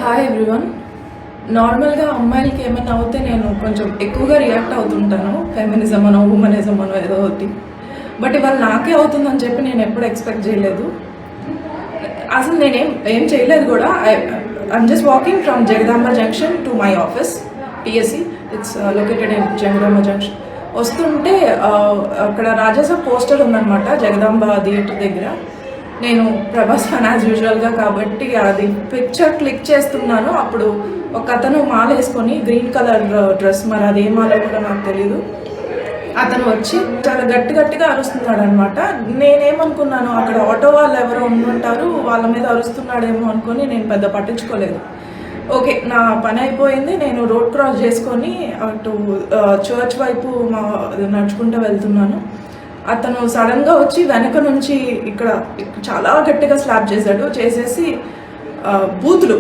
Hi everyone. నార్మల్గా అమ్మాయిలకి ఏమైనా అవుతే నేను కొంచెం ఎక్కువగా రియాక్ట్ అవుతుంటాను, ఫెమినిజం అనో ఉమెనిజం అనో ఏదో ఒకటి. బట్ ఇవాళ నాకే అవుతుందని చెప్పి నేను ఎప్పుడు ఎక్స్పెక్ట్ చేయలేదు. అసలు నేనేం చేయలేదు కూడా. I'm just walking from Jagadamba junction to my office, PSC. It's located in Jagadamba junction. వస్తుంటే అక్కడ రాజాసాబ్ పోస్టర్ ఉందన్నమాట జగదాంబ థియేటర్ దగ్గర. నేను ప్రభాస్ ఫ్యాన్ యాజ్ యూజువల్గా కాబట్టి అది పిక్చర్ క్లిక్ చేస్తున్నాను. అప్పుడు ఒక అతను మాల వేసుకొని గ్రీన్ కలర్ డ్రెస్, మరి అది ఏ మాల కూడా నాకు తెలీదు, అతను వచ్చి చాలా గట్టిగా అరుస్తున్నాడు అనమాట. నేనేమనుకున్నాను, అక్కడ ఆటో వాళ్ళు ఎవరో ఉండుంటారు, వాళ్ళ మీద అరుస్తున్నాడేమో అనుకొని నేను పెద్ద పట్టించుకోలేదు. ఓకే, నా పని అయిపోయింది. నేను రోడ్ క్రాస్ చేసుకొని అటు చర్చ్ వైపు నడుచుకుంటూ వెళ్తున్నాను. అతను సడన్గా వచ్చి వెనక నుంచి ఇక్కడ చాలా గట్టిగా స్లాప్ చేసేసి బూతులు,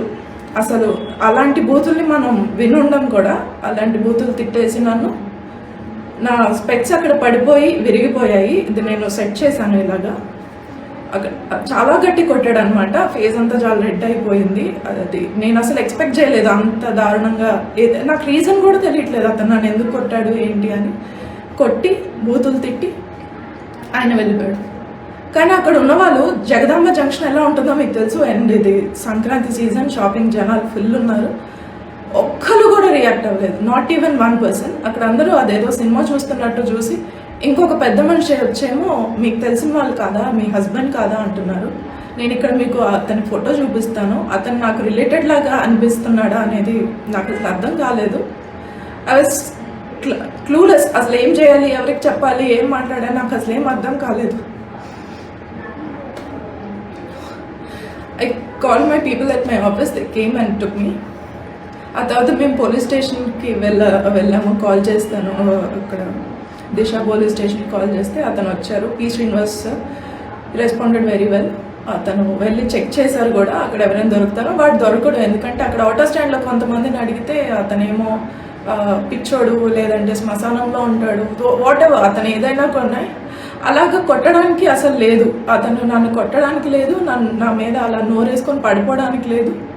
అసలు అలాంటి బూతుల్ని మనం వినుండం కూడా, అలాంటి బూతులు తిట్టేసి నన్ను, నా స్పెక్స్ అక్కడ పడిపోయి విరిగిపోయాయి. ఇది నేను సెట్ చేశాను ఇలాగా. అక్కడ చాలా గట్టి కొట్టాడు అనమాట. ఫేస్ అంతా చాలా రెడ్ అయిపోయింది. అది నేను అసలు ఎక్స్పెక్ట్ చేయలేదు అంత దారుణంగా. నాకు రీజన్ కూడా తెలియట్లేదు అతను నన్ను ఎందుకు కొట్టాడు ఏంటి అని. కొట్టి బూతులు తిట్టి ఆయన వెళ్ళిపోయాడు. కానీ అక్కడ ఉన్న వాళ్ళు, జగదాంబ జంక్షన్ ఎలా ఉంటుందో మీకు తెలుసు, అండ్ ఇది సంక్రాంతి సీజన్, షాపింగ్ జనాలు ఫుల్ ఉన్నారు. ఒక్కరు కూడా రియాక్ట్ అవ్వలేదు, నాట్ ఈవెన్ వన్ పర్సన్. అక్కడ అందరూ అదేదో సినిమా చూస్తున్నట్టు చూసి, ఇంకొక పెద్ద మనిషి వచ్చేమో మీకు తెలిసిన వాళ్ళు కాదా, మీ హస్బెండ్ కాదా అంటున్నారు. నేను ఇక్కడ మీకు అతని ఫోటో చూపిస్తాను. అతను నాకు రిలేటెడ్ లాగా అనిపిస్తున్నాడా అనేది నాకు అసలు అర్థం కాలేదు. I was clueless. అసలు ఏం చేయాలి, ఎవరికి చెప్పాలి, ఏం మాట్లాడాలి నాకు అసలు ఏం అర్థం కాలేదు. I call my people at my office, they came and took me. ఆ తర్వాత మేము పోలీస్ స్టేషన్కి వెళ్ళాము. కాల్ చేస్తాను, ఇక్కడ దిశ పోలీస్ స్టేషన్కి కాల్ చేస్తే అతను వచ్చారు. P Srinivas sir responded very well. అతను వెళ్ళి చెక్ చేశారు కూడా అక్కడ ఎవరైనా దొరుకుతారో. వాడు దొరకడు, ఎందుకంటే అక్కడ ఆటో స్టాండ్లో కొంతమందిని అడిగితే అతనేమో పిచ్చోడు, లేదంటే శ్మశానంలో ఉంటాడు, వాట్ ఎవర్, అతను ఏదైనా కొన్నాయి. అలాగ కొట్టడానికి అసలు లేదు, అతను నన్ను కొట్టడానికి లేదు, నా మీద అలా నోరేసుకొని పడిపోవడానికి లేదు.